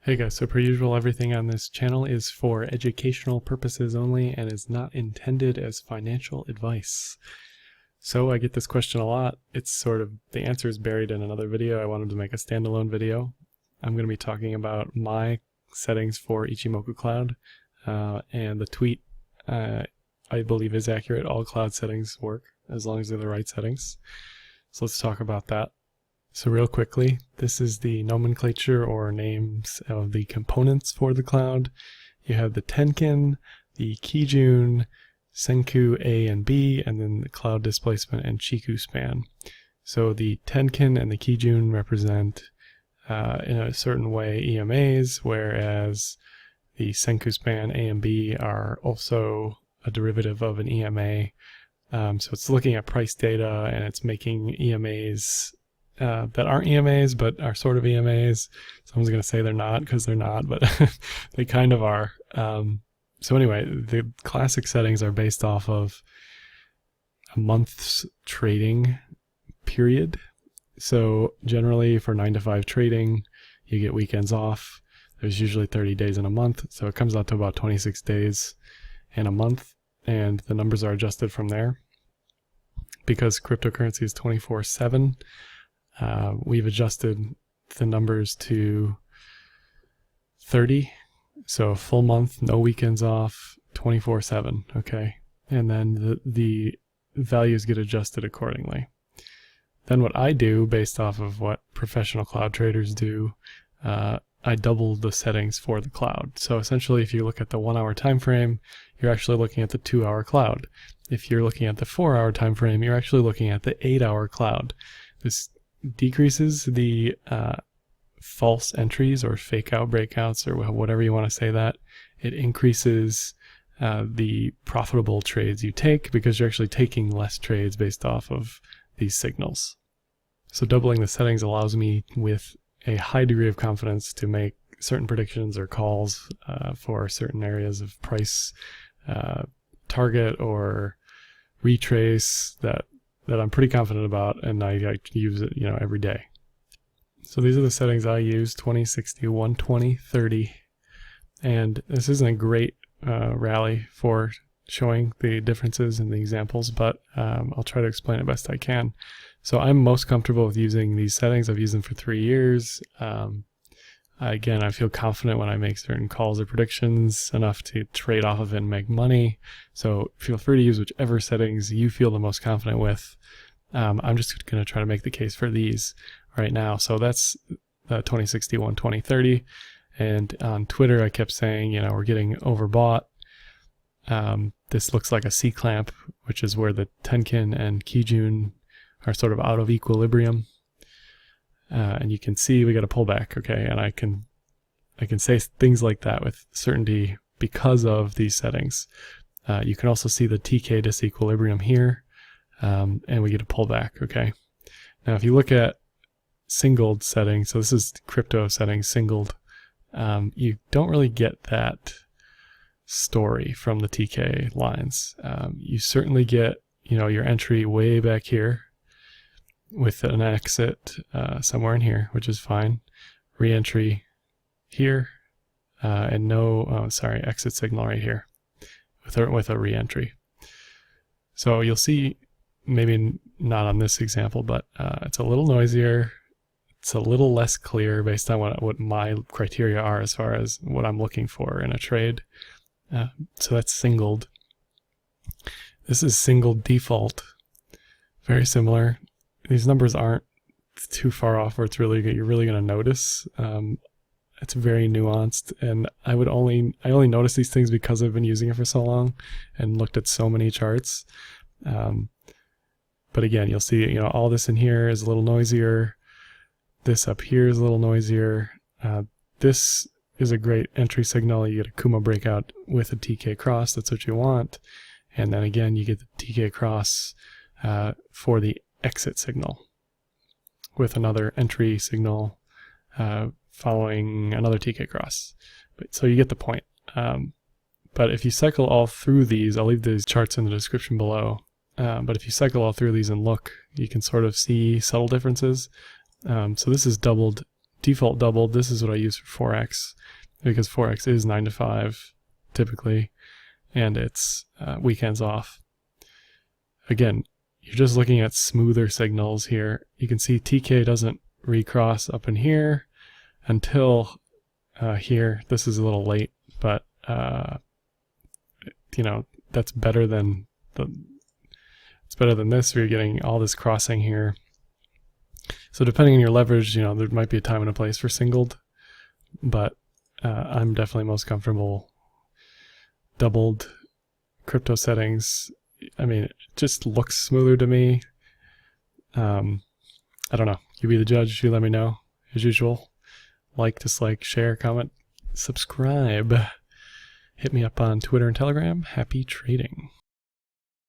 Hey guys, so per usual, everything on this channel is for educational purposes only and is not intended as financial advice. So I get this question a lot. It's sort of, the answer is buried in another video. I wanted to make a standalone video. I'm going to be talking about my settings for Ichimoku Cloud, and the tweet I believe is accurate. All cloud settings work as long as they're the right settings. So let's talk about that. So real quickly, this is the nomenclature or names of the components for the cloud. You have the Tenkin, the Kijun, Senku A and B, and then the cloud displacement and Chiku span. So the Tenkin and the Kijun represent in a certain way EMAs, whereas the Senku span A and B are also a derivative of an EMA. So it's looking at price data and it's making EMAs that aren't EMAs but are sort of EMAs. Someone's going to say they're not because they're not, but they kind of are. So anyway, the classic settings are based off of a month's trading period. So generally for 9 to 5 trading, you get weekends off. There's usually 30 days in a month, so it comes out to about 26 days in a month, and the numbers are adjusted from there. Because cryptocurrency is 24/7, we've adjusted the numbers to 30, so a full month, no weekends off, 24/7, okay? And then the values get adjusted accordingly. Then what I do, based off of what professional cloud traders do, I double the settings for the cloud. So essentially, if you look at the 1 hour time frame, you're actually looking at the 2 hour cloud. If you're looking at the 4 hour time frame, you're actually looking at the 8 hour cloud. This decreases the false entries or fake out breakouts or whatever you want to say that. It increases the profitable trades you take because you're actually taking less trades based off of these signals. So doubling the settings allows me with a high degree of confidence to make certain predictions or calls for certain areas of price target or retrace that I'm pretty confident about, and I use it, every day. So these are the settings I use: 20, 60, 120, 30, and this isn't a great rally for showing the differences in the examples, but I'll try to explain it best I can. So I'm most comfortable with using these settings. I've used them for 3 years. Again, I feel confident when I make certain calls or predictions enough to trade off of it and make money. So feel free to use whichever settings you feel the most confident with. I'm just going to try to make the case for these right now. So that's 20, 60, 120, 30. And on Twitter, I kept saying, we're getting overbought. This looks like a C-clamp, which is where the Tenkin and Kijun are sort of out of equilibrium. And you can see we got a pullback, okay? And I can say things like that with certainty because of these settings. You can also see the TK disequilibrium here, and we get a pullback, okay? Now if you look at singled settings, so this is crypto settings singled, you don't really get that story from the TK lines. You certainly get, your entry way back here with an exit somewhere in here, which is fine. Re-entry here, and exit signal right here with a re-entry. So you'll see, maybe not on this example, but it's a little noisier. It's a little less clear based on what my criteria are as far as what I'm looking for in a trade. So that's singled. This is singled default. Very similar. These numbers aren't too far off where you're really going to notice. It's very nuanced, and I only notice these things because I've been using it for so long and looked at so many charts. But again, you'll see, all this in here is a little noisier. This up here is a little noisier. This is a great entry signal. You get a Kuma breakout with a TK cross. That's what you want. And then again, you get the TK cross for the exit signal with another entry signal following another TK cross. So you get the point. But if you cycle all through these, I'll leave these charts in the description below. But if you cycle all through these and look, you can sort of see subtle differences. So this is doubled default doubled. This is what I use for Forex, because Forex is 9 to 5 typically, and it's weekends off. Again, you're just looking at smoother signals here. You can see TK doesn't recross up in here until here. This is a little late, but you know, that's better than it's better than this, where you're getting all this crossing here. So depending on your leverage, you know, there might be a time and a place for singled, but I'm definitely most comfortable doubled crypto settings. I mean, it just looks smoother to me. I don't know. You be the judge. You let me know. As usual, like, dislike, share, comment, subscribe. Hit me up on Twitter and Telegram. Happy trading.